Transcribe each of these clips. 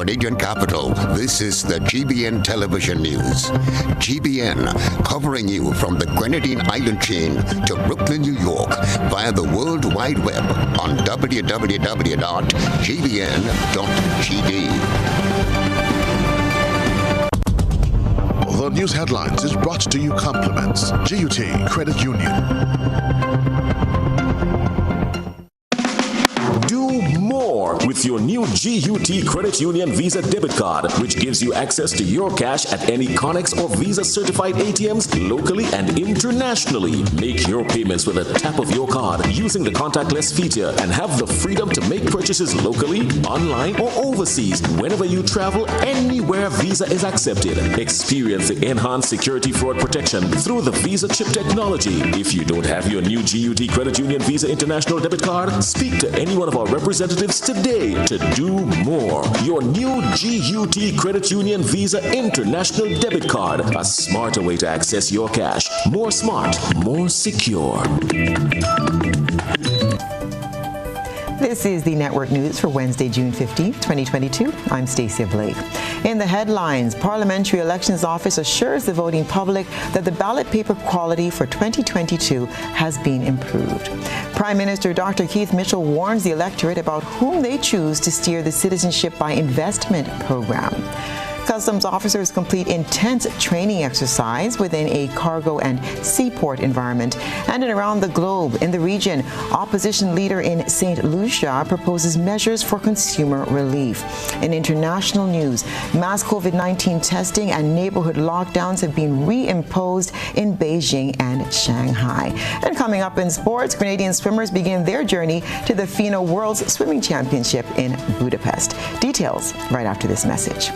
Canadian capital, this is the GBN Television News. GBN, covering you from the Grenadine Island chain to Brooklyn, New York, via the World Wide Web on www.gbn.gd. The news headlines is brought to you compliments GUT Credit Union. Do more with your new GUT Credit Union Visa debit card, which gives you access to your cash at any Connex or Visa certified ATMs locally and internationally. Make your payments with a tap of your card using the contactless feature and have the freedom to make purchases locally, online, or overseas whenever you travel, anywhere Visa is accepted. Experience the enhanced security fraud protection through the Visa chip technology. If you don't have your new GUT Credit Union Visa International debit card, speak to any one of our representatives today to do more. Your new GUT Credit Union Visa International debit card, a smarter way to access your cash. More smart, more secure. This is the Network News for Wednesday, June 15, 2022. I'm Stacey Blake. In the headlines, Parliamentary Elections Office assures the voting public that the ballot paper quality for 2022 has been improved. Prime Minister Dr. Keith Mitchell warns the electorate about whom they choose to steer the Citizenship by Investment program. Customs officers complete intense training exercise within a cargo and seaport environment. And around the globe, in the region, opposition leader in St. Lucia proposes measures for consumer relief. In international news, mass COVID-19 testing and neighborhood lockdowns have been reimposed in Beijing and Shanghai. And coming up in sports, Canadian swimmers begin their journey to the FINA World Swimming Championship in Budapest. Details right after this message.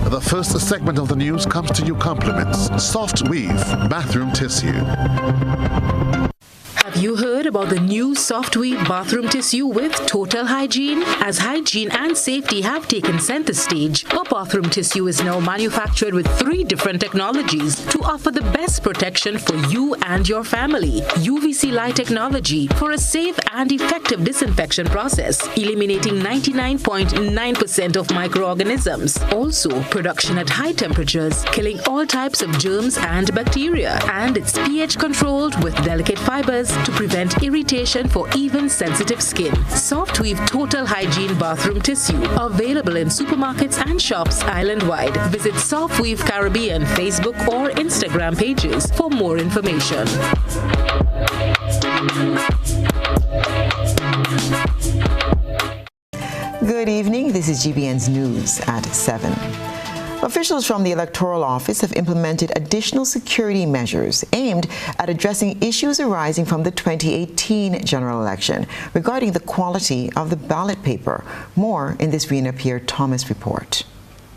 The first segment of the news comes to you compliments Soft Weave Bathroom Tissue. Have you heard about the new Soft Weave bathroom tissue with total hygiene? As hygiene and safety have taken center stage, our bathroom tissue is now manufactured with 3 different technologies to offer the best protection for you and your family. UVC light technology for a safe and effective disinfection process, eliminating 99.9% of microorganisms. Also, production at high temperatures, killing all types of germs and bacteria. And it's pH controlled with delicate fibers to prevent irritation for even sensitive skin. Soft Weave Total Hygiene Bathroom Tissue. Available in supermarkets and shops island-wide. Visit Soft Weave Caribbean Facebook or Instagram pages for more information. Good evening. This is GBN's News at 7. Officials from the Electoral Office have implemented additional security measures aimed at addressing issues arising from the 2018 general election regarding the quality of the ballot paper. More in this Rena Pierre-Thomas report.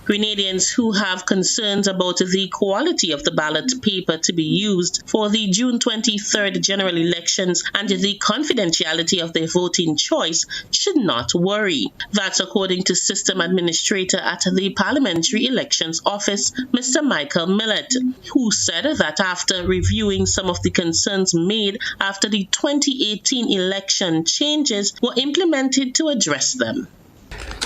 Grenadians who have concerns about the quality of the ballot paper to be used for the June 23rd general elections and the confidentiality of their voting choice should not worry. That's according to System Administrator at the Parliamentary Elections Office, Mr. Michael Millett, who said that after reviewing some of the concerns made after the 2018 election, changes were implemented to address them.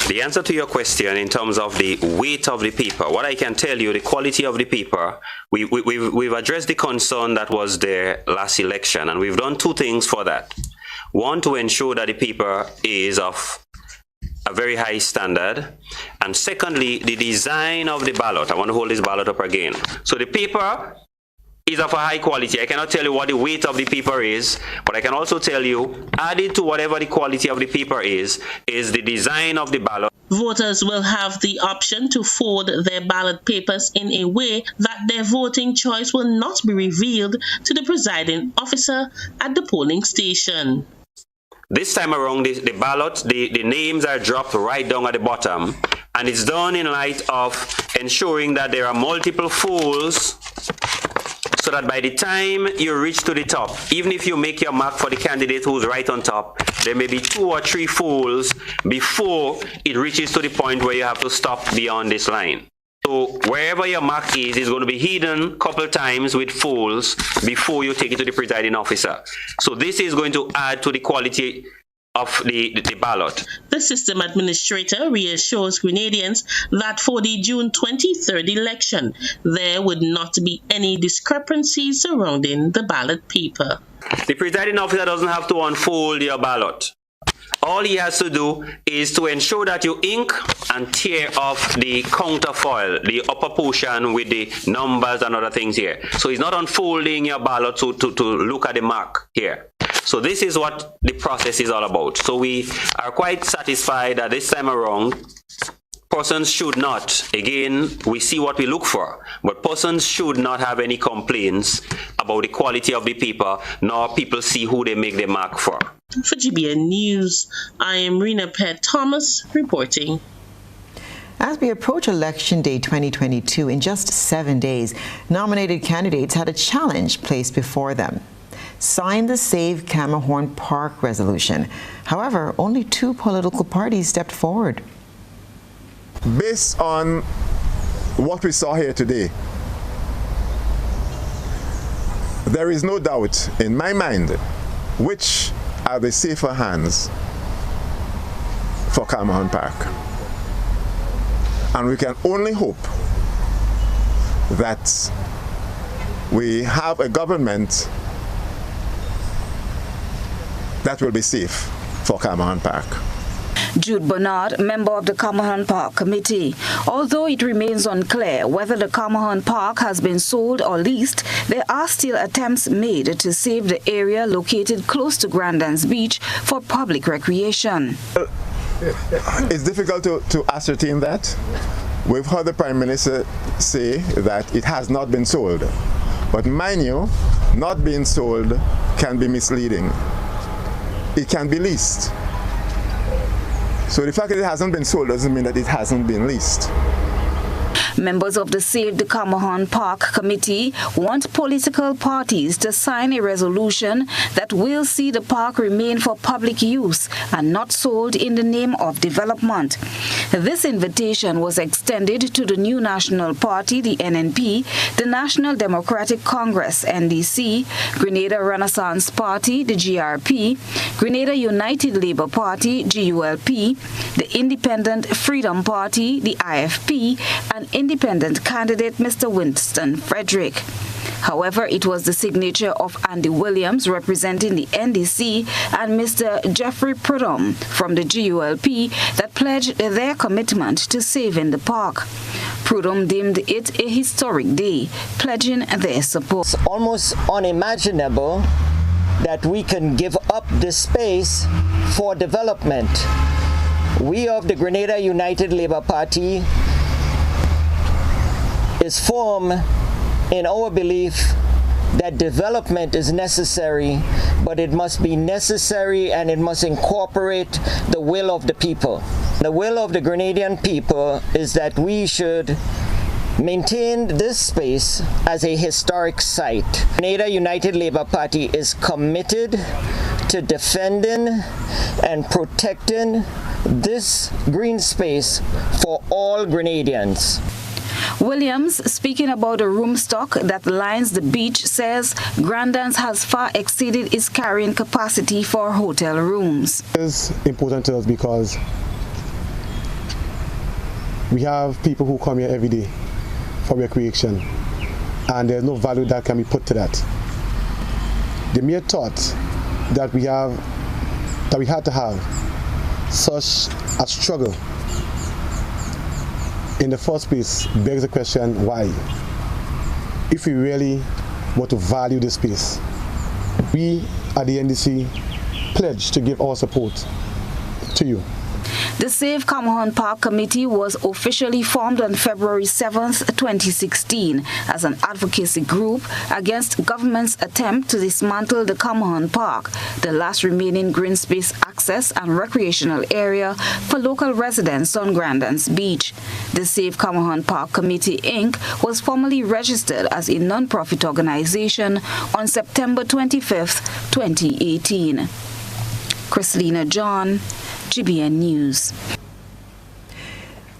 The answer to your question in terms of the weight of the paper, what I can tell you, the quality of the paper, we've addressed the concern that was there last election, and we've done 2 things for that. One, to ensure that the paper is of a very high standard, and secondly, the design of the ballot. I want to hold this ballot up again. So the paper is of a high quality. I cannot tell you what the weight of the paper is, but I can also tell you, added to whatever the quality of the paper is the design of the ballot. Voters will have the option to fold their ballot papers in a way that their voting choice will not be revealed to the presiding officer at the polling station. This time around, the ballot, the names are dropped right down at the bottom, and it's done in light of ensuring that there are multiple folds, so that by the time you reach to the top, even if you make your mark for the candidate who's right on top, there may be 2 or 3 folds before it reaches to the point where you have to stop beyond this line. So wherever your mark is going to be hidden a couple times with folds before you take it to the presiding officer. So this is going to add to the quality of the ballot. The system administrator reassures Grenadians that for the June 23rd election, there would not be any discrepancies surrounding the ballot paper. The presiding officer doesn't have to unfold your ballot. All he has to do is to ensure that you ink and tear off the counterfoil, the upper portion with the numbers and other things here. So he's not unfolding your ballot to look at the mark here. So this is what the process is all about. So we are quite satisfied that this time around, persons should not, again, we see what we look for, but persons should not have any complaints about the quality of the paper, nor people see who they make the mark for. For GBN News, I am Rena Pett Thomas reporting. As we approach Election Day 2022, in just 7 days, nominated candidates had a challenge placed before them. Sign the Save Camerhorn Park resolution. However, only 2 political parties stepped forward. Based on what we saw here today, there is no doubt in my mind which are the safer hands for Camerhorn Park. And we can only hope that we have a government that will be safe for Camerhorn Park. Jude Bernard, member of the Camerhorn Park Committee. Although it remains unclear whether the Camerhorn Park has been sold or leased, there are still attempts made to save the area located close to Grandans Beach for public recreation. It's difficult to ascertain that. We've heard the Prime Minister say that it has not been sold. But mind you, not being sold can be misleading. It can be leased. So the fact that it hasn't been sold doesn't mean that it hasn't been leased. Members of the Save the Camerhorn Park Committee want political parties to sign a resolution that will see the park remain for public use and not sold in the name of development. This invitation was extended to the New National Party, the NNP, the National Democratic Congress, NDC, Grenada Renaissance Party, the GRP, Grenada United Labour Party, GULP, the Independent Freedom Party, the IFP, and independent candidate Mr. Winston Frederick. However, it was the signature of Andy Williams representing the NDC and Mr. Jeffrey Prudhomme from the GULP that pledged their commitment to saving the park. Prudhomme deemed it a historic day, pledging their support. It's almost unimaginable that we can give up this space for development. We of the Grenada United Labour Party is firm in our belief that development is necessary, but it must be necessary and it must incorporate the will of the people. The will of the Grenadian people is that we should maintain this space as a historic site. Grenada United Labour Party is committed to defending and protecting this green space for all Grenadians. Williams, speaking about the room stock that lines the beach, says Grandans has far exceeded its carrying capacity for hotel rooms. It is important to us because we have people who come here every day for recreation, and there's no value that can be put to that. The mere thought that we had to have such a struggle in the first place begs the question, why? If we really want to value this space, we at the NDC pledge to give our support to you. The Save Camerhorn Park Committee was officially formed on February 7th, 2016 as an advocacy group against government's attempt to dismantle the Camerhorn Park, the last remaining green space access and recreational area for local residents on Grandans Beach. The Save Camerhorn Park Committee, Inc. was formally registered as a non-profit organization on September 25th, 2018. Chrislina John, GBN News.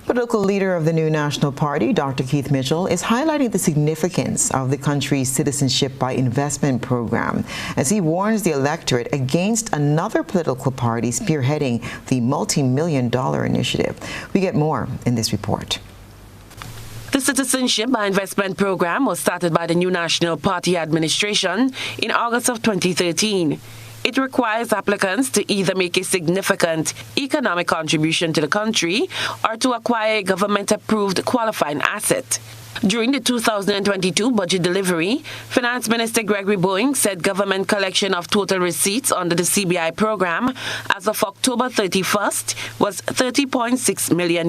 But Political leader of the new National Party, Dr. Keith Mitchell, is highlighting the significance of the country's Citizenship by Investment program as he warns the electorate against another political party spearheading the multi-million-dollar initiative. We get more in this report. The Citizenship by Investment program was started by the new National Party administration in August of 2013. It requires applicants to either make a significant economic contribution to the country or to acquire a government-approved qualifying asset. During the 2022 budget delivery, Finance Minister Gregory Boeing said government collection of total receipts under the CBI program as of October 31st was $30.6 million.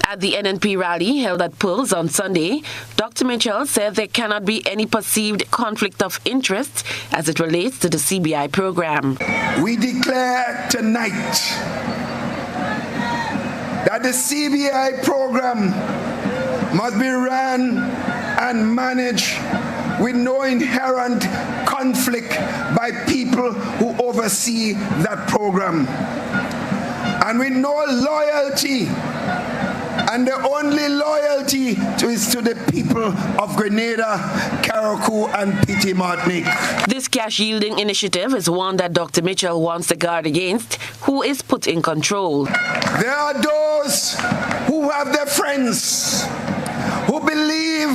At the NNP rally held at Pearls on Sunday, Dr. Mitchell said there cannot be any perceived conflict of interest as it relates to the CBI program. We declare tonight that the CBI program must be run and managed with no inherent conflict by people who oversee that program, and with no loyalty. And the only loyalty is to the people of Grenada, Carriacou, and Petit Martinique. This cash-yielding initiative is one that Dr. Mitchell wants to guard against, who is put in control. There are those who have their friends, who believe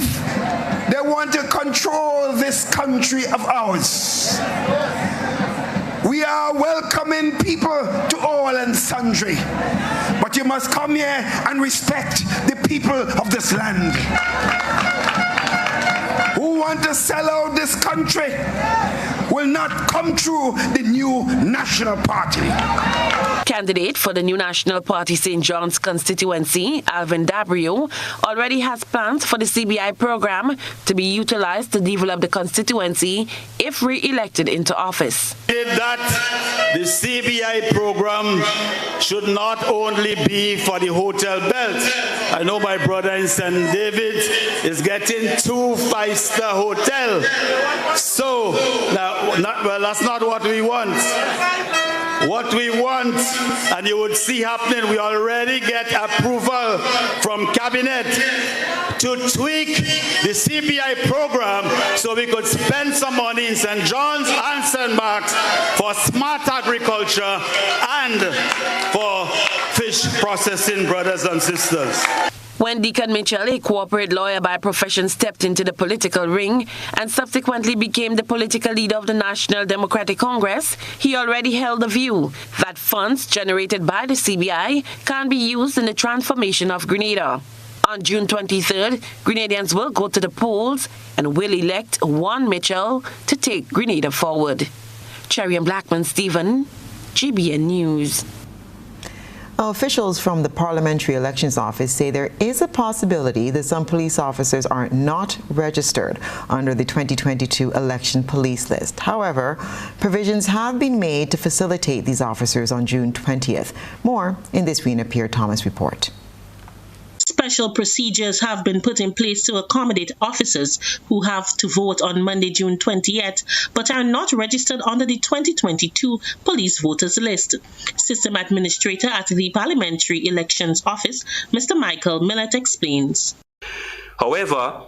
they want to control this country of ours. We are welcoming people to all and sundry, but you must come here and respect the people of this land. Who want to sell out this country will not come through the new National Party. Candidate for the new National Party St. John's constituency, Alvin Dabrio, already has plans for the CBI program to be utilized to develop the constituency if re-elected into office. That the CBI program should not only be for the hotel belt. I know my brother in St. David is getting 2 5-star hotels. So, that's not what we want. What we want, and you would see happening, we already get approval from Cabinet to tweak the CBI program so we could spend some money in St. John's and St. Mark's for smart agriculture and for fish processing, brothers and sisters. When Deacon Mitchell, a corporate lawyer by profession, stepped into the political ring and subsequently became the political leader of the National Democratic Congress, he already held the view that funds generated by the CBI can be used in the transformation of Grenada. On June 23rd, Grenadians will go to the polls and will elect one Mitchell to take Grenada forward. Cherry and Blackman Stephen, GBN News. Officials from the Parliamentary Elections Office say there is a possibility that some police officers are not registered under the 2022 election police list. However, provisions have been made to facilitate these officers on June 20th. More in this Rena Pierre-Thomas report. Special procedures have been put in place to accommodate officers who have to vote on Monday, June 20th, but are not registered under the 2022 police voters list. System Administrator at the Parliamentary Elections Office, Mr. Michael Millett, explains. However,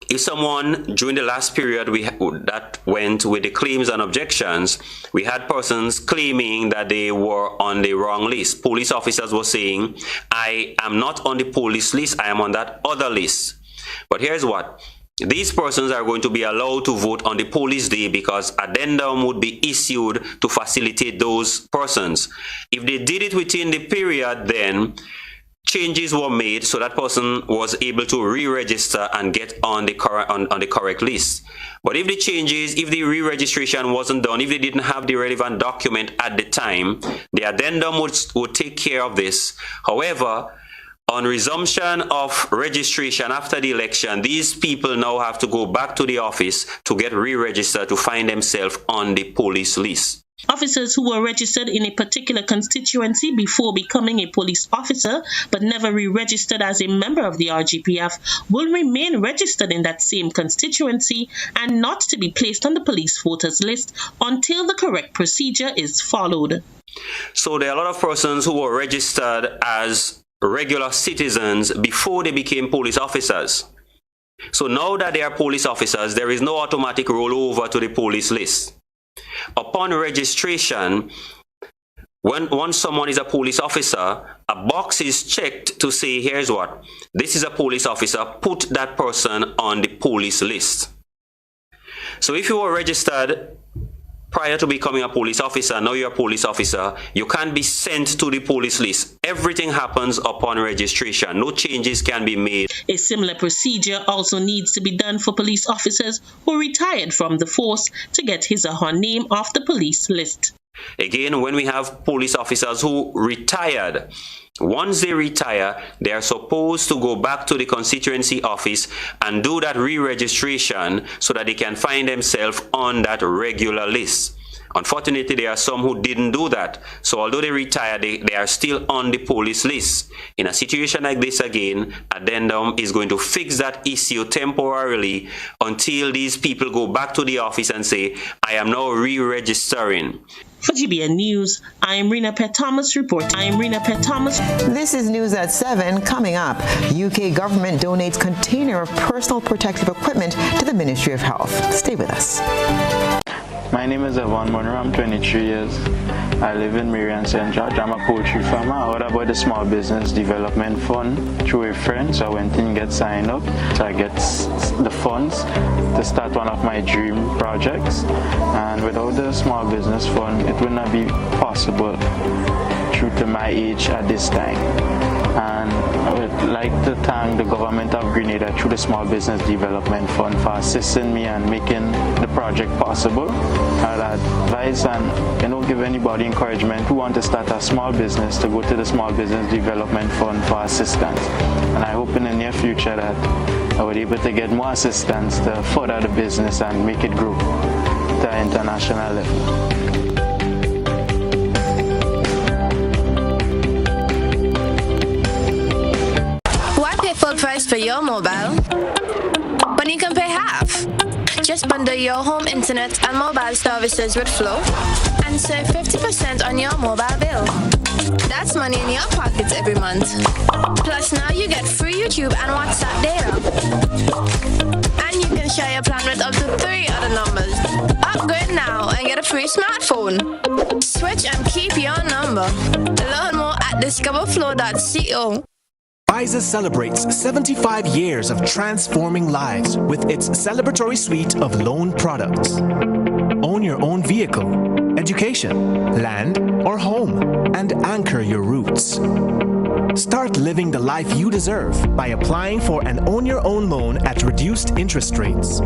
if someone during the last period that went with the claims and objections, we had persons claiming that they were on the wrong list. Police officers were saying, I am not on the police list, I am on that other list. But here's what. These persons are going to be allowed to vote on the police day because addendum would be issued to facilitate those persons. If they did it within the period, then changes were made so that person was able to re-register and get on the correct list. But if the re-registration wasn't done, if they didn't have the relevant document at the time, the addendum would take care of this. However, on resumption of registration after the election, these people now have to go back to the office to get re-registered to find themselves on the police list. Officers who were registered in a particular constituency before becoming a police officer but never re-registered as a member of the RGPF will remain registered in that same constituency and not to be placed on the police voters list until the correct procedure is followed. So there are a lot of persons who were registered as regular citizens before they became police officers. So now that they are police officers, there is no automatic rollover to the police list. Upon registration, once someone is a police officer, a box is checked to say, here's what, this is a police officer, put that person on the police list. So if you were registered prior to becoming a police officer, now you're a police officer, you can't be sent to the police list. Everything happens upon registration. No changes can be made. A similar procedure also needs to be done for police officers who retired from the force to get his or her name off the police list. Again, when we have police officers who retired, once they retire, they are supposed to go back to the constituency office and do that re-registration so that they can find themselves on that regular list. Unfortunately, there are some who didn't do that. So although they retired, they are still on the police list. In a situation like this again, addendum is going to fix that issue temporarily until these people go back to the office and say, I am now re-registering. For GBN News, I am Rena Pett-Thomas reporting. This is News at 7. Coming up, UK government donates container of personal protective equipment to the Ministry of Health. Stay with us. My name is Evan Monroe. I'm 23 years. I live in Marion St. George. I'm a poultry farmer. I heard about the Small Business Development Fund through a friend, so I went in and get signed up. So I get the funds to start one of my dream projects. And without the Small Business Fund, it would not be possible due to my age at this time. And I would like to thank the government of Grenada through the Small Business Development Fund for assisting me and making the project possible. I'd advise and give anybody encouragement who want to start a small business to go to the Small Business Development Fund for assistance. And I hope in the near future that I will be able to get more assistance to further the business and make it grow to an international level. Full price for your mobile when you can pay half. Just bundle your home internet and mobile services with Flow and save 50% on your mobile bill. That's money in your pockets every month. Plus now you get free YouTube and WhatsApp data. And you can share your plan with up to 3 other numbers. Upgrade now and get a free smartphone. Switch and keep your number. Learn more at discoverflow.co. Visa celebrates 75 years of transforming lives with its celebratory suite of loan products. Own your own vehicle, education, land, or home, and anchor your roots. Start living the life you deserve by applying for an Own Your Own loan at reduced interest rates.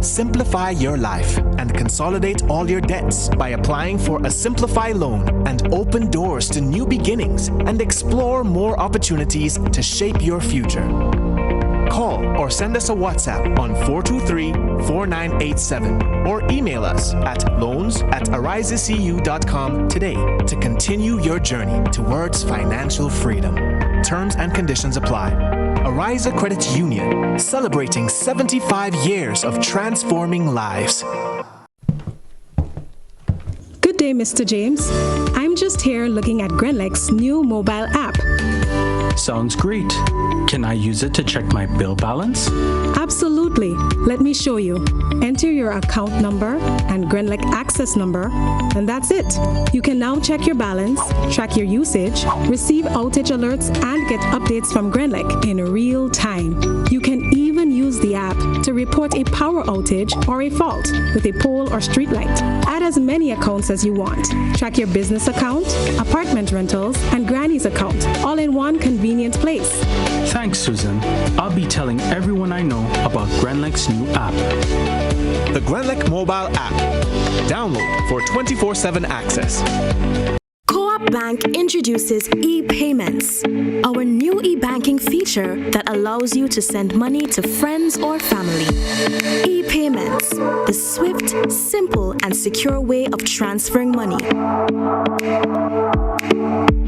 Simplify your life and consolidate all your debts by applying for a Simplify loan and open doors to new beginnings and explore more opportunities to shape your future. Call or send us a WhatsApp on 423-4987 or email us at loans@arisecu.com today to continue your journey towards financial freedom. Terms and conditions apply. Ariza Credit Union, celebrating 75 years of transforming lives. Good day, Mr. James. I'm just here looking at Grenlec's new mobile app. Sounds great. Can I use it to check my bill balance? Absolutely. Let me show you. Enter your account number and Grenlec access number, and that's it. You can now check your balance, track your usage, receive outage alerts, and get updates from Grenlec in real time. You can even use the app to report a power outage or a fault with a pole or street light. Add as many accounts as you want. Track your business account, apartment rentals, and Granny's account, all in one convenient place. Thanks, Susan. I'll be telling everyone I know about Grenlec's new app. The Grenlec mobile app. Download for 24/7 access. Co-op Bank introduces e-payments, our new e-banking feature that allows you to send money to friends or family. E-payments, the swift, simple, and secure way of transferring money.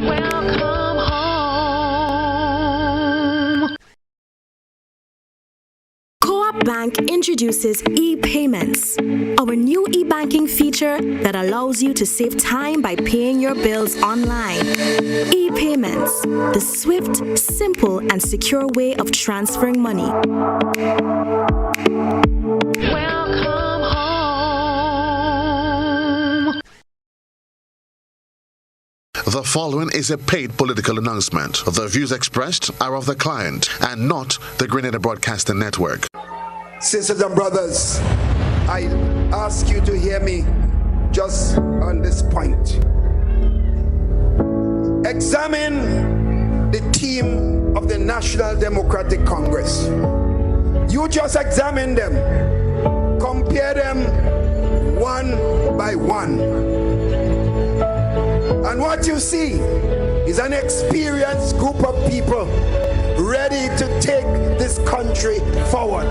Welcome home. Co-op Bank introduces e-payments, our new e-banking feature that allows you to save time by paying your bills online. E-payments, the swift, simple, and secure way of transferring money. Welcome home. The following is a paid political announcement. The views expressed are of the client and not the Grenada Broadcasting Network. Sisters and brothers, I ask you to hear me just on this point. Examine the team of the National Democratic Congress. You just examine them. Compare them one by one. And what you see is an experienced group of people ready to take this country forward.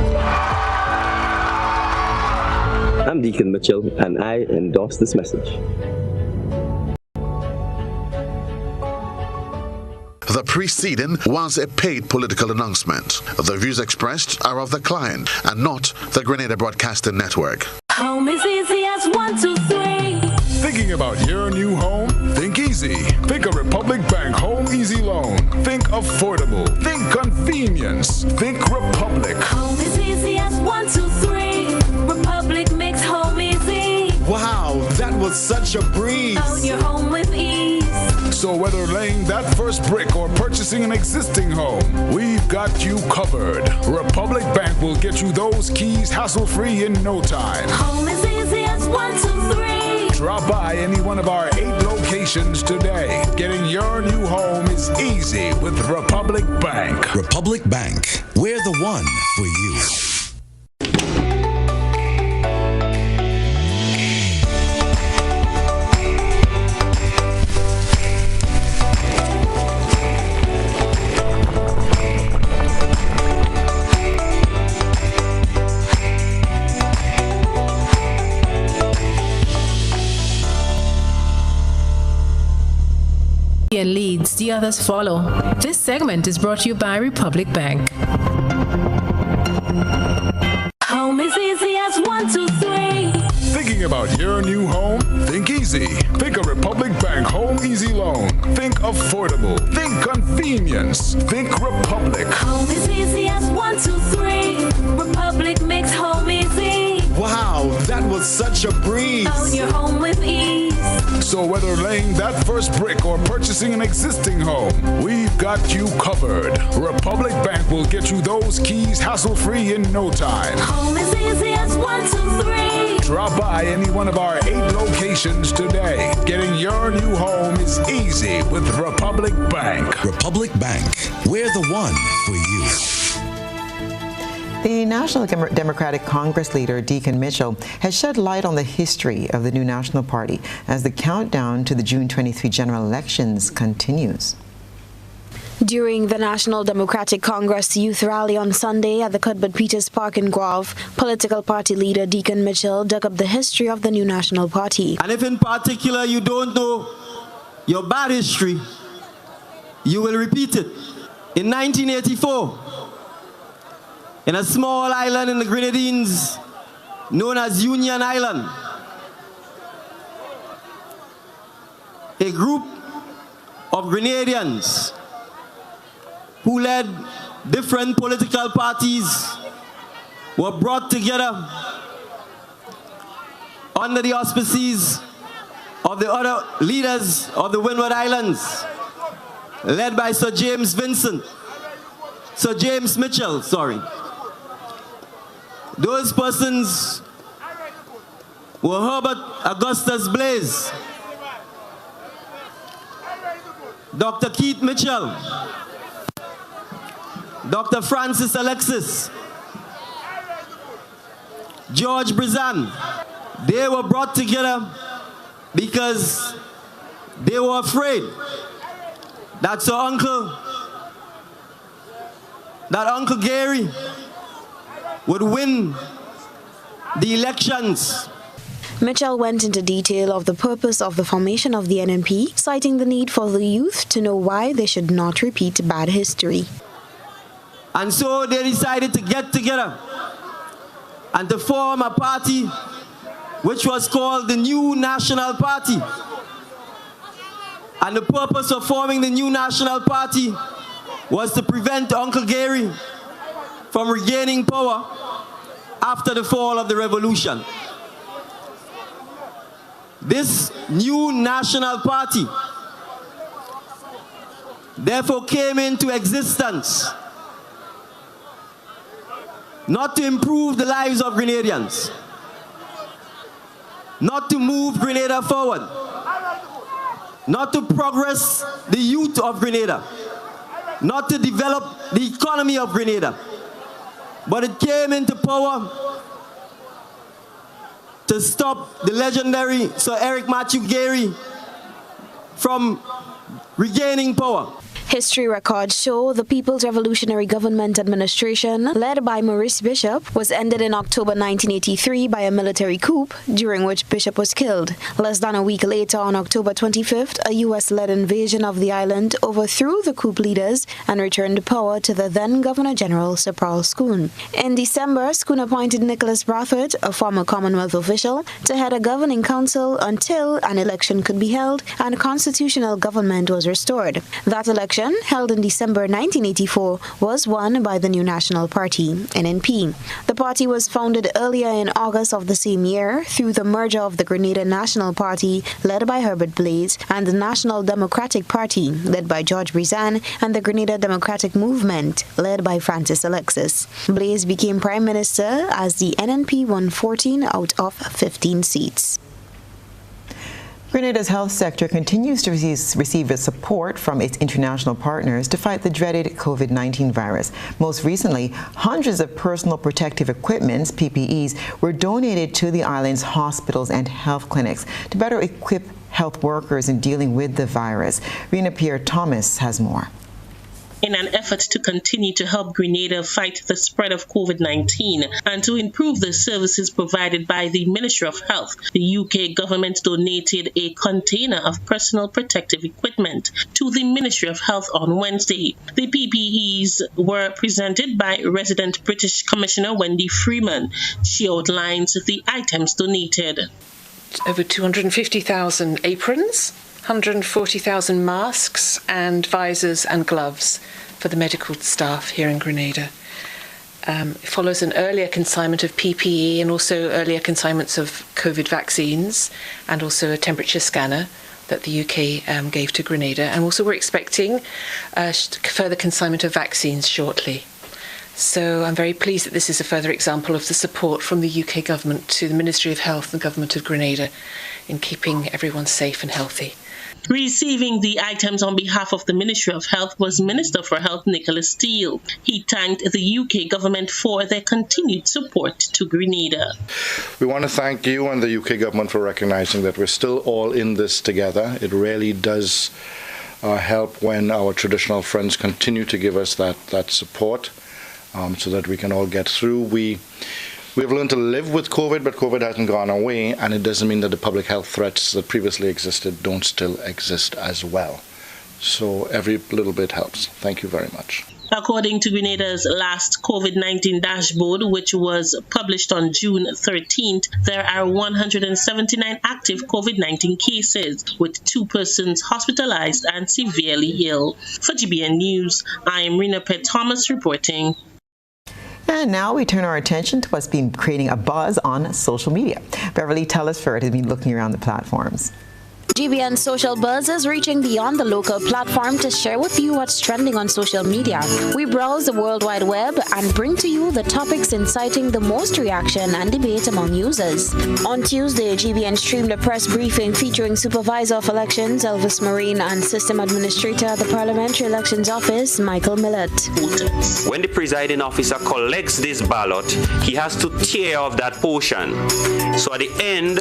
I'm Deacon Mitchell, and I endorse this message. The preceding was a paid political announcement. The views expressed are of the client and not the Grenada Broadcasting Network. Home is easy as 1, 2, 3. Thinking about your new home? Think easy. Think a Republic Bank Home Easy Loan. Think affordable. Think convenience. Think Republic. Home is easy as 1, 2, 3. Republic makes home easy. Wow, that was such a breeze. Own your home with ease. So whether laying that first brick or purchasing an existing home, we've got you covered. Republic Bank will get you those keys hassle-free in no time. Home is easy as 1, 2, 3. Drop by any one of our 8 locations today. Getting your new home is easy with Republic Bank. Republic Bank, we're the one for you. And leads, the others follow. This segment is brought to you by Republic Bank. Home is easy as 1, 2, 3. Thinking about your new home? Think easy. Think a Republic Bank Home Easy Loan. Think affordable. Think convenience. Think Republic. Home is easy as 1, 2, 3. Republic makes home easy. Wow, that was such a breeze. Own your home with ease. So whether laying that first brick or purchasing an existing home, we've got you covered. Republic Bank will get you those keys hassle-free in no time. Home is easy as 1, 2, 3. Drop by any one of our 8 locations today. Getting your new home is easy with Republic Bank. Republic Bank, we're the one for you. The National Democratic Congress leader, Deacon Mitchell, has shed light on the history of the new National Party as the countdown to the June 23 general elections continues. During the National Democratic Congress youth rally on Sunday at the Cuthbert Peters Park in Grove, political party leader Deacon Mitchell dug up the history of the new National Party. And if in particular you don't know your bad history, you will repeat it. In 1984, in a small island in the Grenadines known as Union Island, a group of Grenadians who led different political parties were brought together under the auspices of the other leaders of the Windward Islands, led by Sir James Mitchell. Those persons were Herbert Augustus Blaze, Dr. Keith Mitchell, Dr. Francis Alexis, George Brizan. They were brought together because they were afraid that Uncle Gary would win the elections. Mitchell went into detail of the purpose of the formation of the NNP, citing the need for the youth to know why they should not repeat bad history. And so they decided to get together and to form a party which was called the New National Party. And the purpose of forming the New National Party was to prevent Uncle Gary from regaining power after the fall of the revolution. This New National Party therefore came into existence not to improve the lives of Grenadians, not to move Grenada forward, not to progress the youth of Grenada, not to develop the economy of Grenada, but it came into power to stop the legendary Sir Eric Matthew Gary from regaining power. History records show the People's Revolutionary Government Administration, led by Maurice Bishop, was ended in October 1983 by a military coup, during which Bishop was killed. Less than a week later, on October 25th, a U.S.-led invasion of the island overthrew the coup leaders and returned power to the then Governor-General, Sir Paul Scoon. In December, Scoon appointed Nicholas Brathwaite, a former Commonwealth official, to head a governing council until an election could be held and constitutional government was restored. That election, held in December 1984, was won by the New National Party, NNP. The party was founded earlier in August of the same year through the merger of the Grenada National Party, led by Herbert Blaise, and the National Democratic Party, led by George Brizan, and the Grenada Democratic Movement, led by Francis Alexis. Blaise became Prime Minister as the NNP won 14 out of 15 seats. Grenada's health sector continues to receive support from its international partners to fight the dreaded COVID-19 virus. Most recently, hundreds of personal protective equipments, PPEs, were donated to the island's hospitals and health clinics to better equip health workers in dealing with the virus. Rena Pierre-Thomas has more. In an effort to continue to help Grenada fight the spread of COVID-19 and to improve the services provided by the Ministry of Health, the UK government donated a container of personal protective equipment to the Ministry of Health on Wednesday. The PPEs were presented by resident British Commissioner Wendy Freeman. She outlines the items donated. Over 250,000 aprons, 140,000 masks and visors and gloves for the medical staff here in Grenada. It follows an earlier consignment of PPE and also earlier consignments of COVID vaccines and also a temperature scanner that the UK gave to Grenada. And also we're expecting further consignment of vaccines shortly. So I'm very pleased that this is a further example of the support from the UK government to the Ministry of Health and the Government of Grenada in keeping everyone safe and healthy. Receiving the items on behalf of the Ministry of Health was Minister for Health Nicholas Steele. He thanked the UK government for their continued support to Grenada. We want to thank you and the UK government for recognising that we're still all in this together. It really does help when our traditional friends continue to give us that support so that we can all get through. We've learned to live with COVID, but COVID hasn't gone away, and it doesn't mean that the public health threats that previously existed don't still exist as well. So every little bit helps. Thank you very much. According to Grenada's last COVID-19 dashboard, which was published on June 13th, there are 179 active COVID-19 cases, with 2 persons hospitalized and severely ill. For GBN News, I am Rena Pierre-Thomas reporting. And now we turn our attention to what's been creating a buzz on social media. Beverly Telesford has been looking around the platforms. GBN Social Buzz is reaching beyond the local platform to share with you what's trending on social media. We browse the World Wide Web and bring to you the topics inciting the most reaction and debate among users. On Tuesday, GBN streamed a press briefing featuring Supervisor of Elections Elvis Marine and System Administrator at the Parliamentary Elections Office, Michael Millett. When the presiding officer collects this ballot, he has to tear off that portion. So at the end,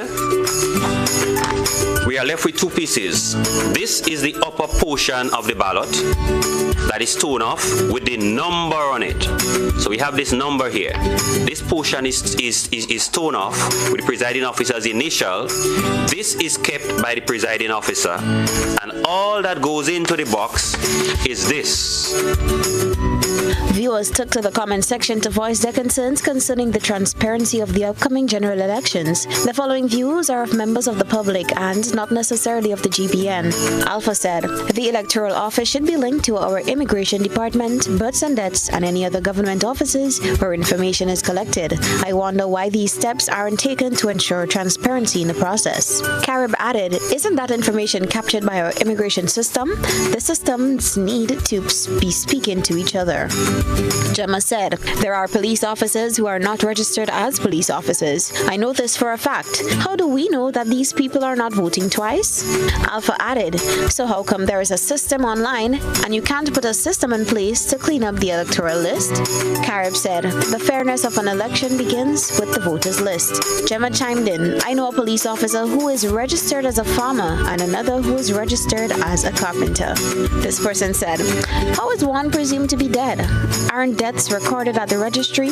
we are left with 2 pieces. This is the upper portion of the ballot that is torn off with the number on it. So we have this number here. This portion is torn off with the presiding officer's initial. This is kept by the presiding officer, and all that goes into the box is this. Viewers viewers took to the comment section to voice their concerns concerning the transparency of the upcoming general elections. The following views are of members of the public and not necessarily of the GBN. Alpha said, the electoral office should be linked to our immigration department, births and deaths, and any other government offices where information is collected. I wonder why these steps aren't taken to ensure transparency in the process. Carib added, isn't that information captured by our immigration system? The systems need to be speaking to each other. Gemma said, there are police officers who are not registered as police officers. I know this for a fact. How do we know that these people are not voting twice? Alpha added, so how come there is a system online and you can't put a system in place to clean up the electoral list? Carib said, the fairness of an election begins with the voters list. Gemma chimed in, I know a police officer who is registered as a farmer and another who is registered as a carpenter. This person said, how is one presumed to be dead? Aren't deaths recorded at the registry?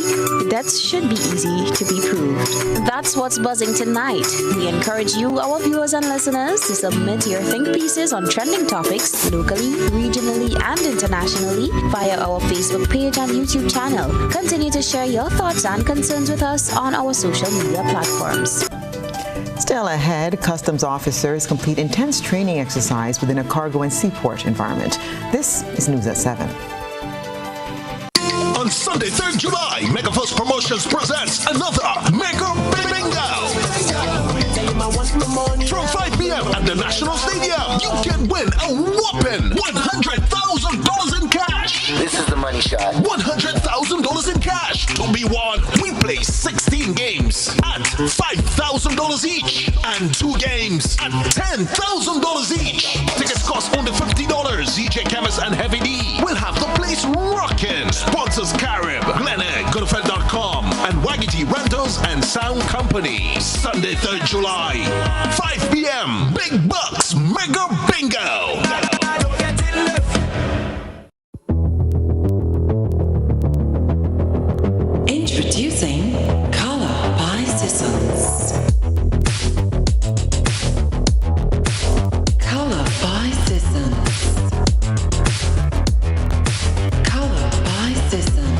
Deaths should be easy to be proved. That's what's buzzing tonight. We encourage you, our viewers and listeners, to submit your think pieces on trending topics locally, regionally, and internationally via our Facebook page and YouTube channel. Continue to share your thoughts and concerns with us on our social media platforms. Still ahead, customs officers complete intense training exercise within a cargo and seaport environment. This is News at 7. On Sunday, 3rd July, Megafirst Promotions presents another Mega Bingo! From 5 p.m. at the National Stadium, you can win a whopping $100,000 in cash. This is the money shot. $100,000 in cash to be won. We play 16 games at $5,000 each and 2 games at $10,000 each. Tickets cost only $50. EJ Chemist and Heavy D will have the place rocking. Sponsors Carib, Glenegg, Goodfell.com, and Waggity Rentals and Sound Company. Sunday, 3rd July, 5 p.m. Big Bucks Mega Bingo. Introducing Color by Sissons. Color by Sissons. Color by Sissons.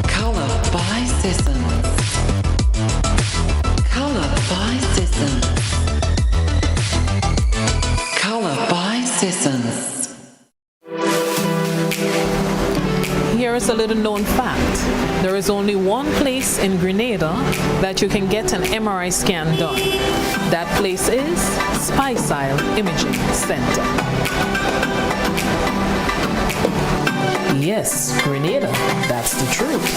Color by Sissons. Color by Sissons. Color by Sissons. Here is a little known fact. There is only one place in Grenada that you can get an MRI scan done. That place is Spicile Imaging Center. Yes, Grenada, that's the truth.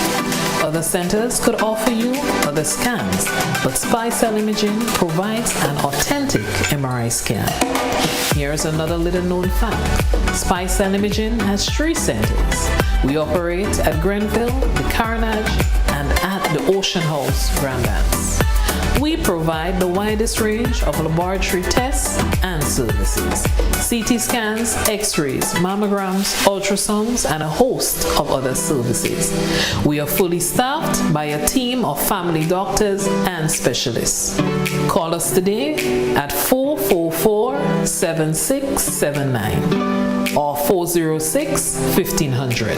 Other centers could offer you other scans, but Spicile Imaging provides an authentic MRI scan. Here's another little known fact. Spicile Imaging has 3 centers. We operate at Grenville, the Carnage, and at the Ocean House, Grandlands. We provide the widest range of laboratory tests and services. CT scans, x-rays, mammograms, ultrasounds, and a host of other services. We are fully staffed by a team of family doctors and specialists. Call us today at 444-7679. or 406-1500,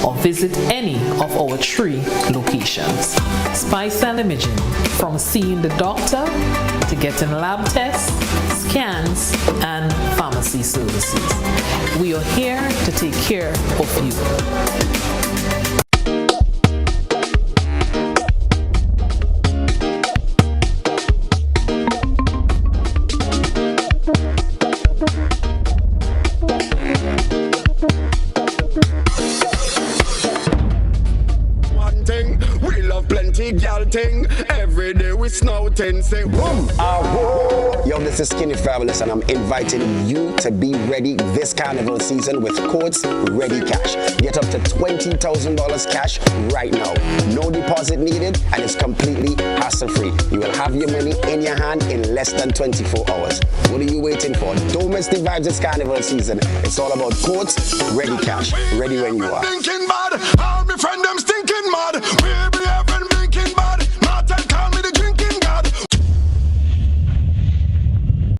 or visit any of our 3 locations. Spicile Imaging, from seeing the doctor to getting lab tests, scans, and pharmacy services. We are here to take care of you. Ting. Every day we snouting, say boom. Yo, this is Skinny Fabulous, and I'm inviting you to be ready this carnival season with codes Ready Cash. Get up to $20,000 cash right now. No deposit needed, and it's completely hassle-free. You will have your money in your hand in less than 24 hours. What are you waiting for? Don't miss the vibes this carnival season. It's all about codes Ready Cash. Ready when you are. Thinking bad, all my friend them stinking mad. We be having thinking bad.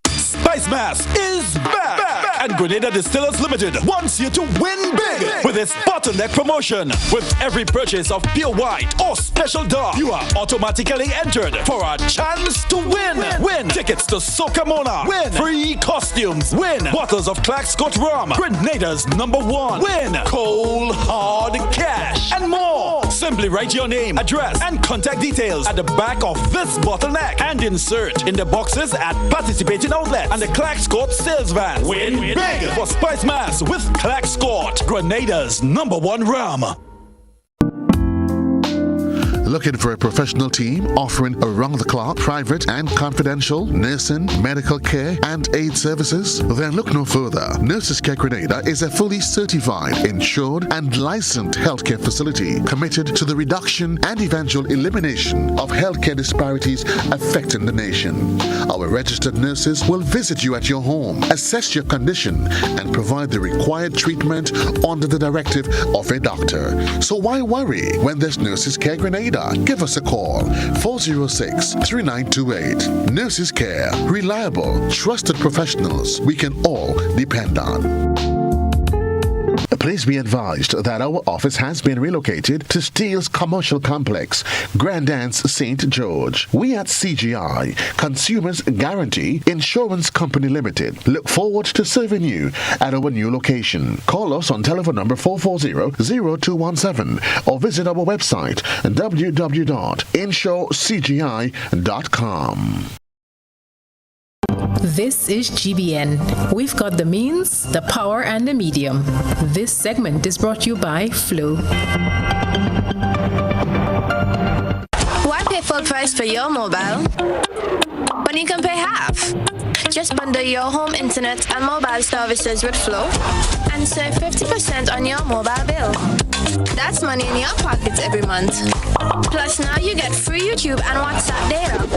Spice Mass is back. And Grenada Distillers Limited wants you to win big with its bottleneck promotion. With every purchase of pure white or special dark, you are automatically entered for a chance to win. Win tickets to Soca Mona. Win free costumes. Win bottles of Clark Scott Rum, Grenada's #1. Win cold hard cash and more. Simply write your name, address, and contact details at the back of this bottleneck and insert in the boxes at participating outlets and the Clark Scott sales van. Win big for Spice Mass with Clark Scott, Grenada's #1 rum. Looking for a professional team offering around-the-clock, private and confidential nursing, medical care, and aid services? Then look no further. Nurses Care Grenada is a fully certified, insured, and licensed healthcare facility committed to the reduction and eventual elimination of healthcare disparities affecting the nation. Our registered nurses will visit you at your home, assess your condition, and provide the required treatment under the directive of a doctor. So why worry when there's Nurses Care Grenada? Give us a call, 406-3928. Nurses Care, reliable, trusted professionals we can all depend on. Please be advised that our office has been relocated to Steele's Commercial Complex, Grand Anse, St. George. We at CGI, Consumers Guarantee Insurance Company Limited, look forward to serving you at our new location. Call us on telephone number 440-0217 or visit our website www.insurecgi.com. This is GBN. We've got the means, the power, and the medium. This segment is brought to you by Flow. Why pay full price for your mobile when you can pay half? Just bundle your home internet and mobile services with Flow and save 50% on your mobile bill. That's money in your pocket every month. Plus now you get free YouTube and WhatsApp data.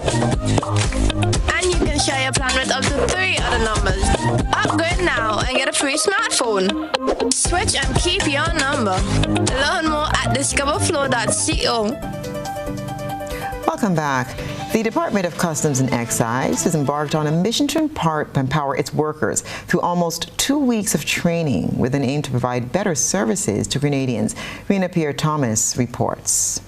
And you can share your plan with up to 3 other numbers. Upgrade now and get a free smartphone. Switch and keep your number. Learn more at discoverflow.co. Welcome back. The Department of Customs and Excise has embarked on a mission to empower its workers through almost 2 weeks of training with an aim to provide better services to Grenadians. Rena Pierre-Thomas reports.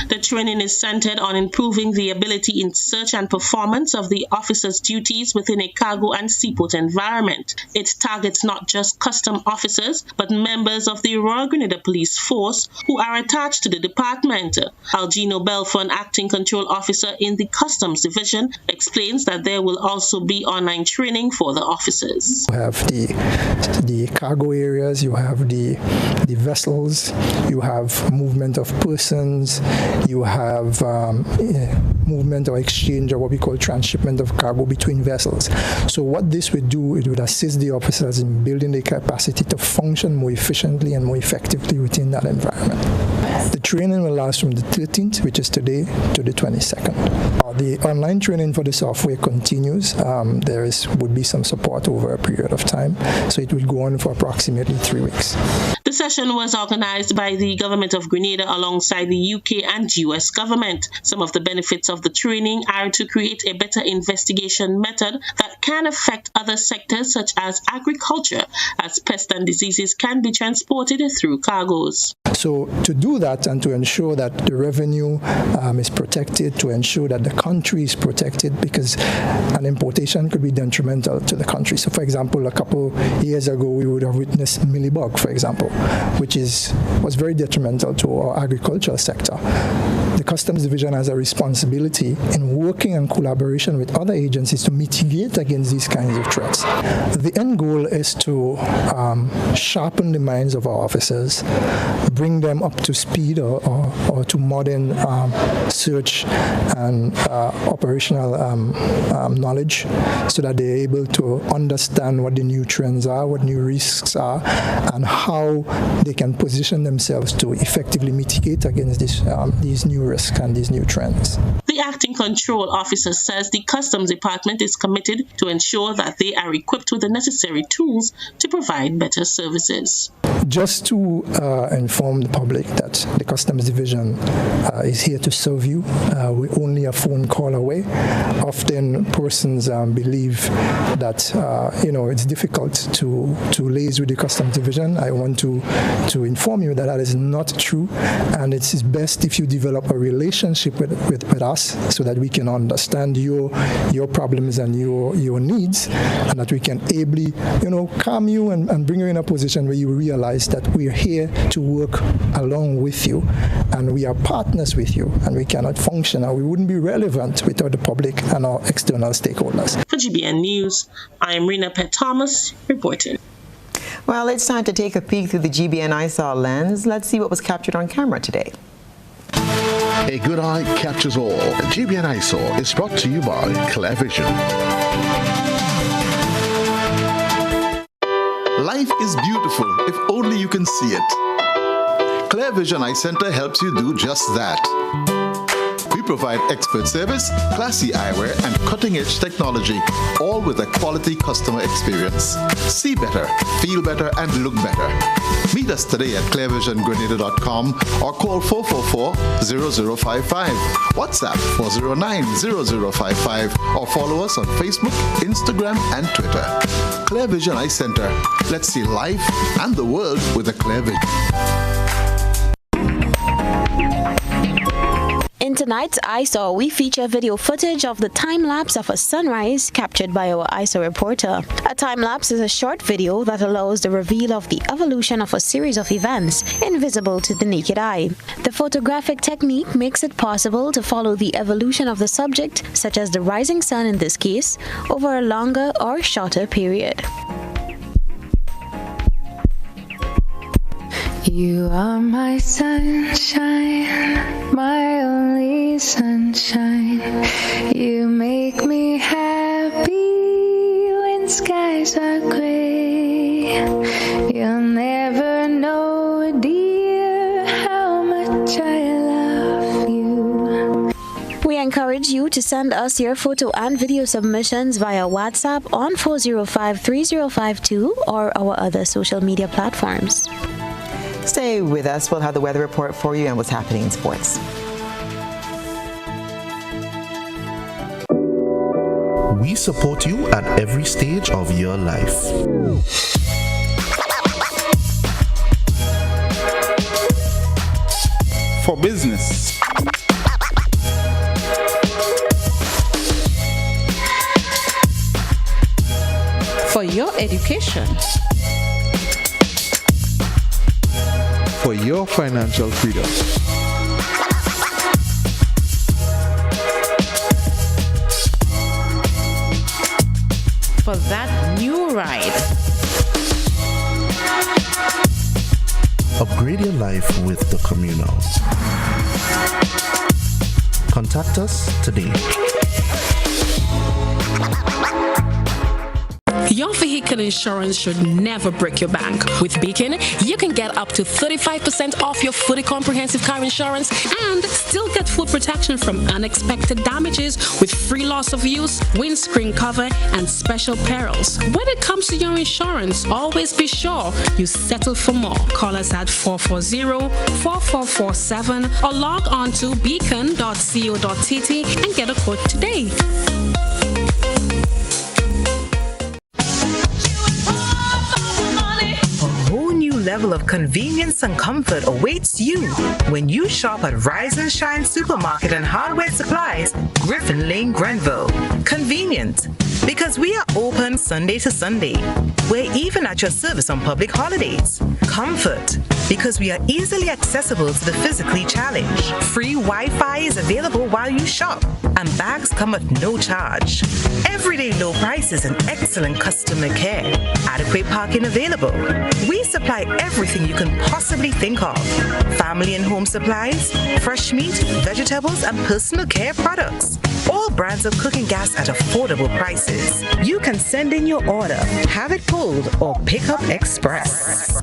The training is centered on improving the ability in search and performance of the officers' duties within a cargo and seaport environment. It targets not just custom officers, but members of the Royal Grenada Police Force who are attached to the department. Algino Belfon, acting control officer in the Customs Division, explains that there will also be online training for the officers. You have the cargo areas, you have the vessels, you have movement of persons, you have movement or exchange or what we call transshipment of cargo between vessels. So what this would do, it would assist the officers in building their capacity to function more efficiently and more effectively within that environment. The training will last from the 13th, which is today, to the 22nd. The online training for the software continues. There would be some support over a period of time, so it will go on for approximately 3 weeks. The session was organized by the Government of Grenada alongside the UK and US government. Some of the benefits of the training are to create a better investigation method that can affect other sectors such as agriculture, as pests and diseases can be transported through cargoes. So to do that and to ensure that the revenue is protected, to ensure that the country is protected, because an importation could be detrimental to the country. So for example, a couple years ago, we would have witnessed mealybug, for example, which was very detrimental to our agricultural sector. The Customs Division has a responsibility in working in collaboration with other agencies to mitigate against these kinds of threats. The end goal is to sharpen the minds of our officers, bring them up to speed or to modern search and operational knowledge, so that they're able to understand what the new trends are, what new risks are, and how they can position themselves to effectively mitigate against these new risks and these new trends. The acting control officer says the Customs Department is committed to ensure that they are equipped with the necessary tools to provide better services. just to inform the public that the Customs Division is here to serve you. We're only a phone call away. Often persons believe that it's difficult to liaise with the Customs Division. I want to inform you that that is not true, and it's best if you develop a relationship with us so that we can understand your problems and your needs, and that we can ably calm you and bring you in a position where you realize that we're here to work along with you, and we are partners with you, and we cannot function and we wouldn't be relevant without the public and our external stakeholders. For GBN News, I am Rena Pett Thomas reporting. Well, it's time to take a peek through the GBN ISAW lens. Let's see what was captured on camera today. A good eye captures all. GBN ISAW is brought to you by Clear Vision. Life is beautiful if only you can see it. Clear Vision Eye Center helps you do just that. We provide expert service, classy eyewear, and cutting-edge technology, all with a quality customer experience. See better, feel better, and look better. Meet us today at clearvisiongrenada.com or call 444-0055, WhatsApp 409-0055, or follow us on Facebook, Instagram, and Twitter. Clear Vision Eye Center. Let's see life and the world with a clear vision. In tonight's ISAW, we feature video footage of the time-lapse of a sunrise captured by our ISAW reporter. A time-lapse is a short video that allows the reveal of the evolution of a series of events invisible to the naked eye. The photographic technique makes it possible to follow the evolution of the subject, such as the rising sun in this case, over a longer or shorter period. You are my sunshine, my only sunshine. You make me happy when skies are gray. You'll never know, dear, how much I love you. We encourage you to send us your photo and video submissions via WhatsApp on 405-3052 or our other social media platforms. Stay with us. We'll have the weather report for you and what's happening in sports. We support you at every stage of your life. For business, for your education, for your financial freedom. For that new ride. Upgrade your life with the Communal. Contact us today. Your vehicle insurance should never break your bank. With Beacon, you can get up to 35% off your fully comprehensive car insurance and still get full protection from unexpected damages with free loss of use, windscreen cover, and special perils. When it comes to your insurance, always be sure you settle for more. Call us at 440-4447 or log on to beacon.co.tt and get a quote today. Level of convenience and comfort awaits you when you shop at Rise and Shine Supermarket and Hardware Supplies, Griffin Lane, Grenville. Convenient, because we are open Sunday to Sunday. We're even at your service on public holidays. Comfort, because we are easily accessible to the physically challenged. Free Wi-Fi is available while you shop, and bags come at no charge. Everyday low prices and excellent customer care. Adequate parking available. We supply everything you can possibly think of. Family and home supplies, fresh meat, vegetables, and personal care products. All brands of cooking gas at affordable prices. You can send in your order, have it pulled, or pick up express.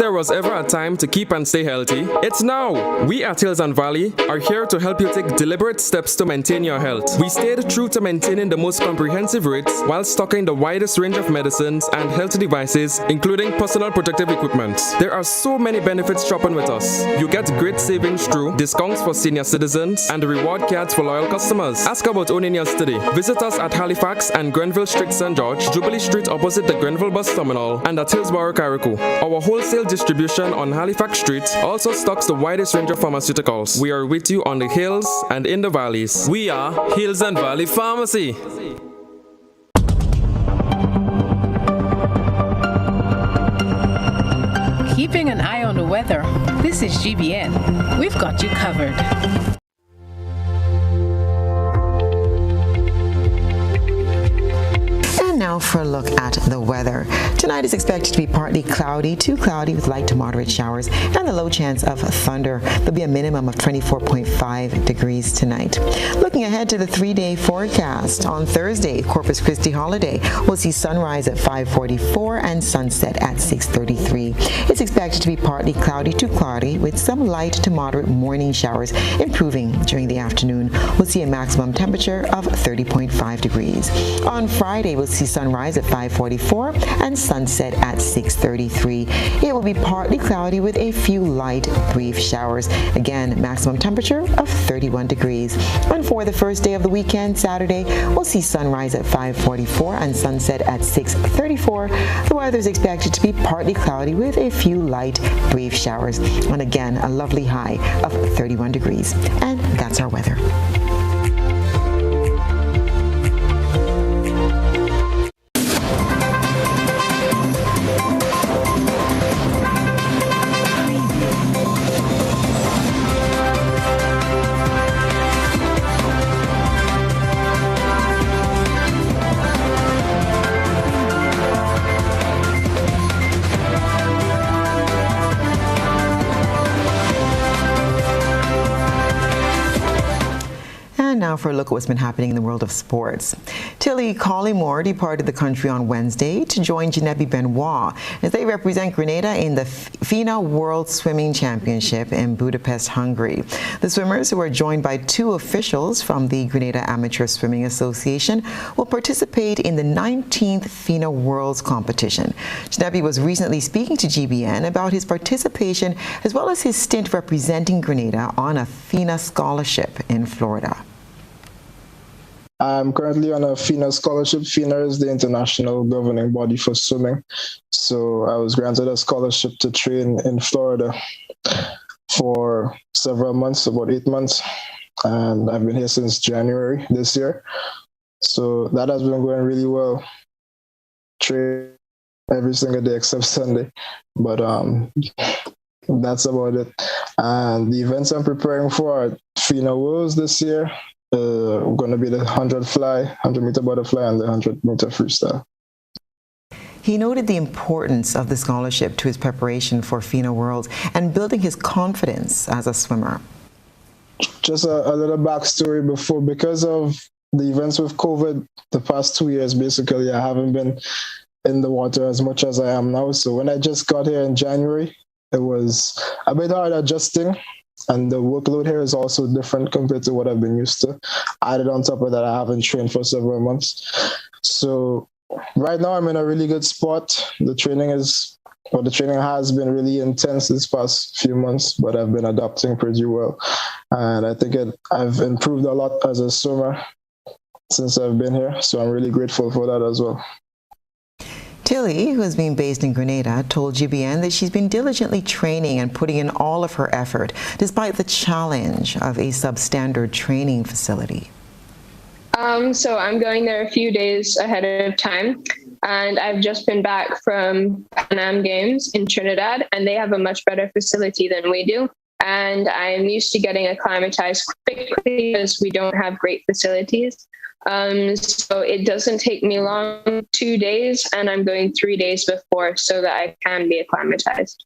there was ever a time to keep and stay healthy, it's now. We at Hills and Valley are here to help you take deliberate steps to maintain your health. We stayed true to maintaining the most comprehensive rates while stocking the widest range of medicines and health devices, including personal protective equipment. There are so many benefits shopping with us. You get great savings through discounts for senior citizens and reward cards for loyal customers. Ask about owning yours today. Visit us at Halifax and Grenville Street, St. George, Jubilee Street opposite the Grenville Bus Terminal, and at Hillsborough, Carriacou. Our wholesale distribution on Halifax Street also stocks the widest range of pharmaceuticals. We are with you on the hills and in the valleys. We are Hills and Valley Pharmacy. Keeping an eye on the weather. This is GBN. We've got you covered. Now for a look at the weather. Tonight is expected to be partly cloudy to cloudy with light to moderate showers and a low chance of thunder. There'll be a minimum of 24.5 degrees tonight. Looking ahead to the 3-day forecast, on Thursday, Corpus Christi holiday, we'll see sunrise at 5:44 and sunset at 6:33. It's expected to be partly cloudy to cloudy with some light to moderate morning showers, improving during the afternoon. We'll see a maximum temperature of 30.5 degrees. On Friday, we'll see sunrise at 5:44 and sunset at 6:33. It will be partly cloudy with a few light, brief showers. Again, maximum temperature of 31 degrees. And for the first day of the weekend, Saturday, we'll see sunrise at 5:44 and sunset at 6:34. The weather is expected to be partly cloudy with a few light, brief showers. And again, a lovely high of 31 degrees. And that's our weather. Now for a look at what's been happening in the world of sports. Tilly Collymore departed the country on Wednesday to join Genevieve Benoit as they represent Grenada in the FINA World Swimming Championship in Budapest, Hungary. The swimmers, who are joined by 2 officials from the Grenada Amateur Swimming Association, will participate in the 19th FINA Worlds competition. Genevieve was recently speaking to GBN about his participation as well as his stint representing Grenada on a FINA scholarship in Florida. I'm currently on a FINA scholarship. FINA is the international governing body for swimming. So I was granted a scholarship to train in Florida for several months, about 8 months. And I've been here since January this year. So that has been going really well. Train every single day except Sunday. But that's about it. And the events I'm preparing for are FINA Worlds this year. Going to be the 100-meter butterfly and the 100-meter freestyle. He noted the importance of the scholarship to his preparation for FINA Worlds and building his confidence as a swimmer. Just a little backstory because of the events with COVID the past 2 years, basically, I haven't been in the water as much as I am now. So when I just got here in January, it was a bit hard adjusting. And the workload here is also different compared to what I've been used to. Added on top of that, I haven't trained for several months. So right now I'm in a really good spot. The training has been really intense this past few months, but I've been adapting pretty well. And I think I've improved a lot as a swimmer since I've been here. So I'm really grateful for that as well. Tilly, who has been based in Grenada, told GBN that she's been diligently training and putting in all of her effort, despite the challenge of a substandard training facility. So I'm going there a few days ahead of time, and I've just been back from Pan Am Games in Trinidad, and they have a much better facility than we do. And I'm used to getting acclimatized quickly because we don't have great facilities. So it doesn't take me long, 2 days, and I'm going 3 days before so that I can be acclimatized.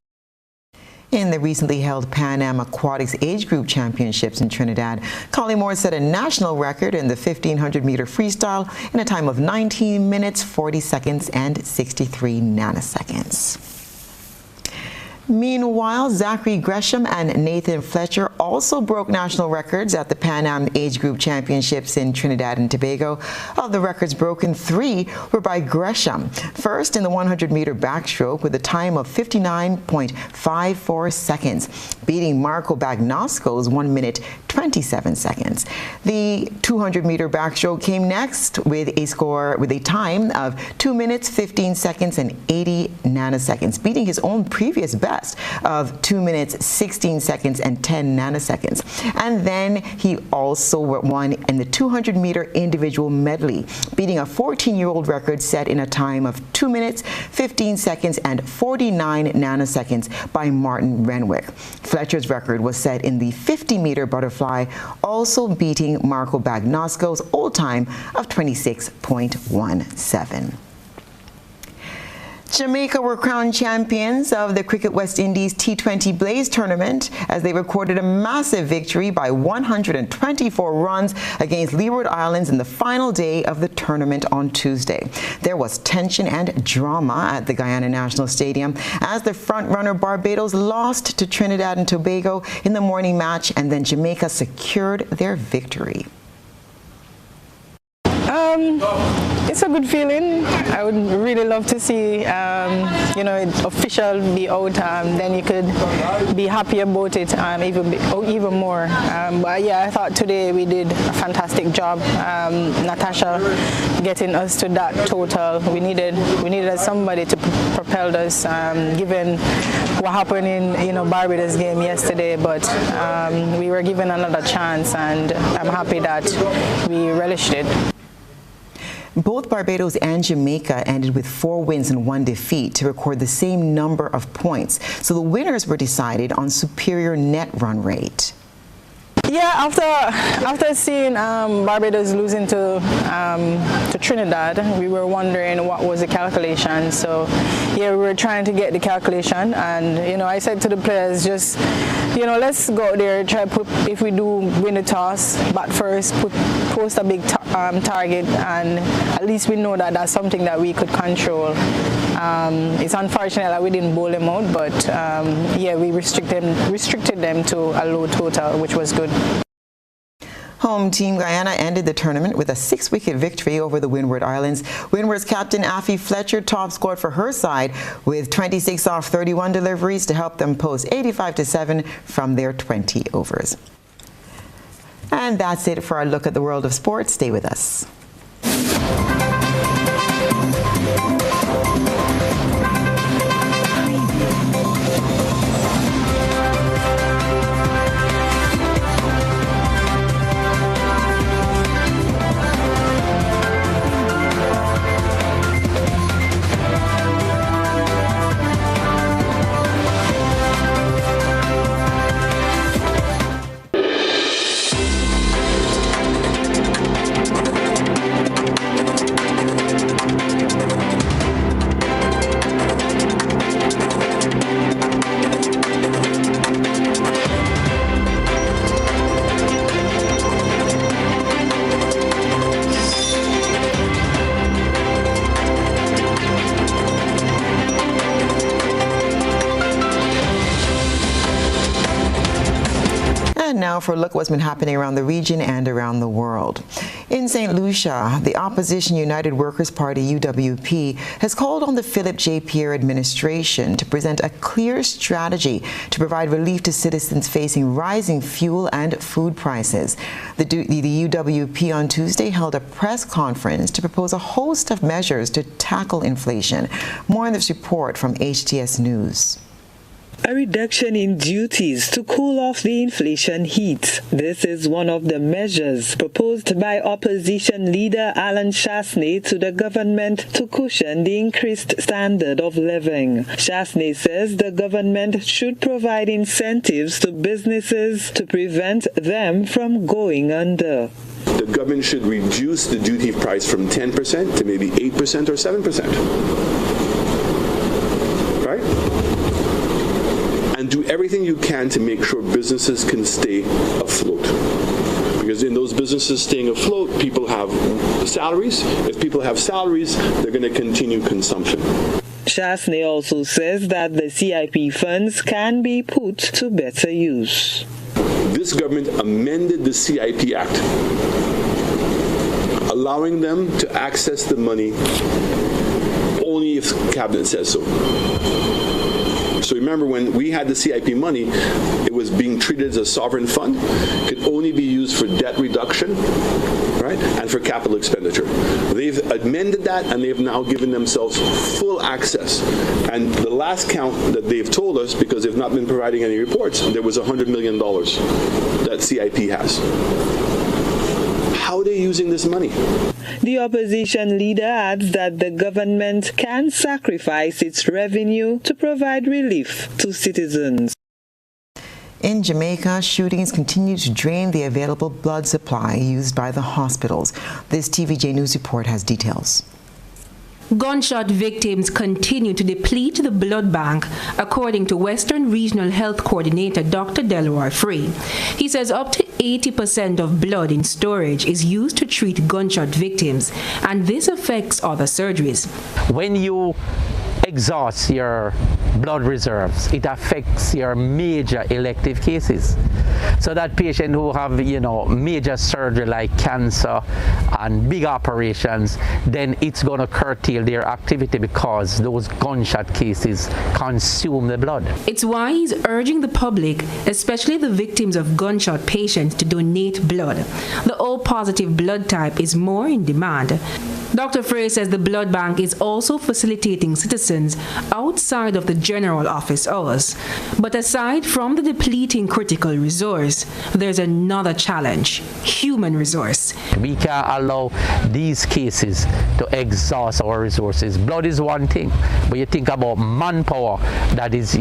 In the recently held Pan Am Aquatics Age Group Championships in Trinidad, Collymore set a national record in the 1,500-meter freestyle in a time of 19 minutes, 40 seconds, and 63 nanoseconds. Meanwhile, Zachary Gresham and Nathan Fletcher also broke national records at the Pan Am Age Group Championships in Trinidad and Tobago. Of the records broken, 3 were by Gresham. First in the 100-meter backstroke with a time of 59.54 seconds, beating Marco Bagnosco's 1 minute 27 seconds. The 200-meter backstroke came next with a time of 2 minutes 15 seconds and 80 nanoseconds, beating his own previous best of 2 minutes 16 seconds and 10 nanoseconds. And then he also won in the 200-meter individual medley, beating a 14-year-old record set in a time of 2 minutes 15 seconds and 49 nanoseconds by Martin Renwick. Fletcher's record was set in the 50-meter butterfly, also beating Marco Bagnosco's old time of 26.17. Jamaica were crowned champions of the Cricket West Indies T20 Blaze tournament as they recorded a massive victory by 124 runs against Leeward Islands in the final day of the tournament on Tuesday. There was tension and drama at the Guyana National Stadium as the front-runner Barbados lost to Trinidad and Tobago in the morning match, and then Jamaica secured their victory. It's a good feeling. I would really love to see, it official be out. Then you could be happy about it even more. But yeah, I thought today we did a fantastic job. Natasha getting us to that total. We needed somebody to propel us, given what happened in Barbados game yesterday. But we were given another chance, and I'm happy that we relished it. Both Barbados and Jamaica ended with 4 wins and 1 defeat to record the same number of points. So the winners were decided on superior net run rate. Yeah, after seeing Barbados losing to Trinidad, we were wondering what was the calculation. So yeah, we were trying to get the calculation, and I said to the players, just let's go out there, try put, if we do win the toss, bat first, post a big target, and at least we know that that's something that we could control. It's unfortunate that we didn't bowl them out, but yeah, we restricted them to a low total, which was good. Home Team Guyana ended the tournament with a 6-wicket victory over the Windward Islands. Windward's captain Afi Fletcher top scored for her side with 26 off 31 deliveries to help them post 85-7 from their 20 overs. And that's it for our look at the world of sports. Stay with us. Now for a look at what's been happening around the region and around the world. In St. Lucia, the opposition United Workers' Party, UWP, has called on the Philip J. Pierre administration to present a clear strategy to provide relief to citizens facing rising fuel and food prices. The UWP on Tuesday held a press conference to propose a host of measures to tackle inflation. More in this report from HTS News. A reduction in duties to cool off the inflation heat. This is one of the measures proposed by opposition leader Alan Chasney to the government to cushion the increased standard of living. Chasney says the government should provide incentives to businesses to prevent them from going under. The government should reduce the duty price from 10% to maybe 8% or 7%. Right? And do everything you can to make sure businesses can stay afloat. Because in those businesses staying afloat, people have salaries. If people have salaries, they're going to continue consumption. Chasney also says that the CIP funds can be put to better use. This government amended the CIP Act, allowing them to access the money only if the cabinet says so. So remember, when we had the CIP money, it was being treated as a sovereign fund. It could only be used for debt reduction, right, and for capital expenditure. They've amended that, and they've now given themselves full access. And the last count that they've told us, because they've not been providing any reports, there was $100 million that CIP has. How are they using this money? The opposition leader adds that the government can sacrifice its revenue to provide relief to citizens. In Jamaica, shootings continue to drain the available blood supply used by the hospitals. This TVJ News report has details. Gunshot victims continue to deplete the blood bank, according to Western Regional Health Coordinator Dr. Delroy Free. He says up to 80% of blood in storage is used to treat gunshot victims, and this affects other surgeries. When you exhaust your blood reserves, it affects your major elective cases. So that patient who have, major surgery like cancer and big operations, then it's going to curtail their activity because those gunshot cases consume the blood. It's why he's urging the public, especially the victims of gunshot patients, to donate blood. The O-positive blood type is more in demand. Dr. Frey says the blood bank is also facilitating citizens outside of the general office hours. But aside from the depleting critical resource, there's another challenge: human resource. We can't allow these cases to exhaust our resources. Blood is one thing, but you think about manpower that is,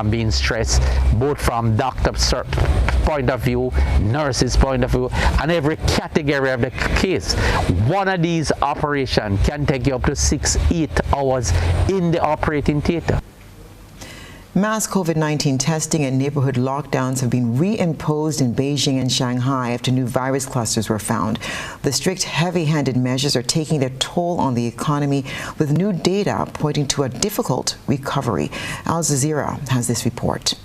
being stressed, both from doctor's point of view, nurse's point of view, and every category of the case. One of these operations can take you up to 6-8 hours in the operating theater. Mass COVID-19 testing and neighborhood lockdowns have been reimposed in Beijing and Shanghai after new virus clusters were found. The strict, heavy-handed measures are taking their toll on the economy, with new data pointing to a difficult recovery. Al Jazeera has this report.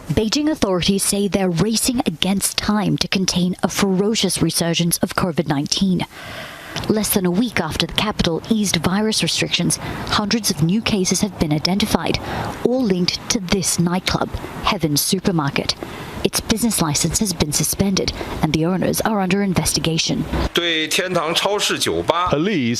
Beijing authorities say they're racing against time to contain a ferocious resurgence of COVID-19. Less than a week after the capital eased virus restrictions, hundreds of new cases have been identified, all linked to this nightclub, Heaven's Supermarket. Its business license has been suspended, and the owners are under investigation. Police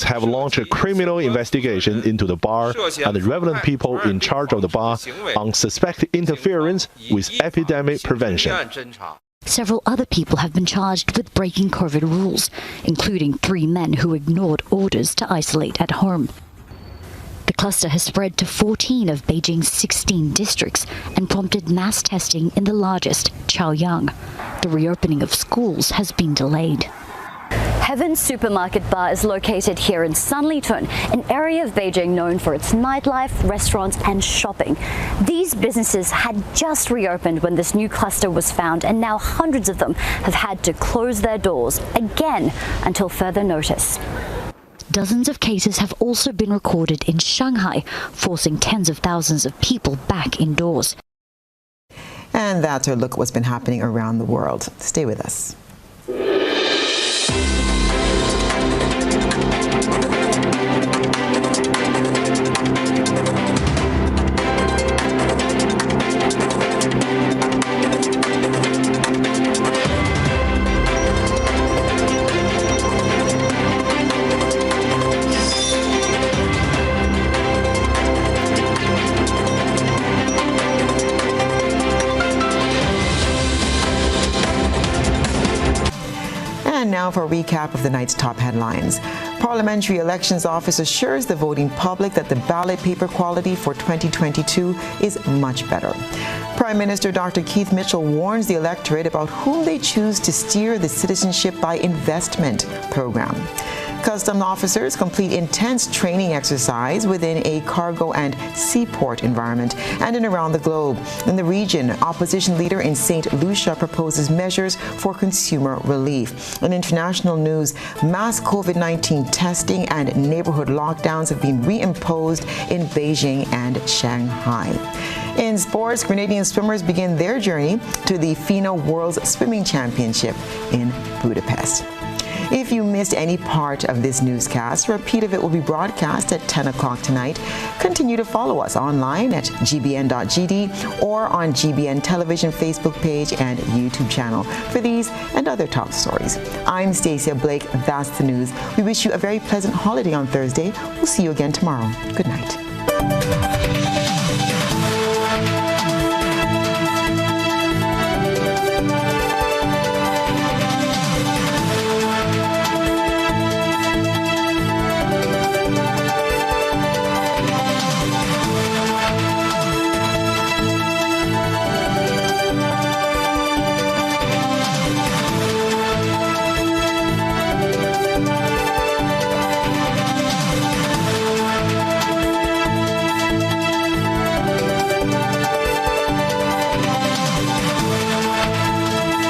have launched a criminal investigation into the bar and the relevant people in charge of the bar on suspected interference with epidemic prevention. Several other people have been charged with breaking COVID rules, including 3 men who ignored orders to isolate at home. The cluster has spread to 14 of Beijing's 16 districts and prompted mass testing in the largest, Chaoyang. The reopening of schools has been delayed. Heaven's Supermarket Bar is located here in Sanlitun, an area of Beijing known for its nightlife, restaurants and shopping. These businesses had just reopened when this new cluster was found, and now hundreds of them have had to close their doors again until further notice. Dozens of cases have also been recorded in Shanghai, forcing tens of thousands of people back indoors. And that's our look at what's been happening around the world. Stay with us. Now for a recap of the night's top headlines. Parliamentary Elections Office assures the voting public that the ballot paper quality for 2022 is much better. Prime Minister Dr. Keith Mitchell warns the electorate about whom they choose to steer the Citizenship by Investment program. Customs officers complete intense training exercise within a cargo and seaport environment and in around the globe. In the region, opposition leader in St. Lucia proposes measures for consumer relief. In international news, mass COVID-19 testing and neighborhood lockdowns have been reimposed in Beijing and Shanghai. In sports, Grenadian swimmers begin their journey to the FINA World Swimming Championship in Budapest. If you missed any part of this newscast, a repeat of it will be broadcast at 10 o'clock tonight. Continue to follow us online at gbn.gd or on GBN Television Facebook page and YouTube channel for these and other top stories. I'm Stacia Blake. That's the news. We wish you a very pleasant holiday on Thursday. We'll see you again tomorrow. Good night.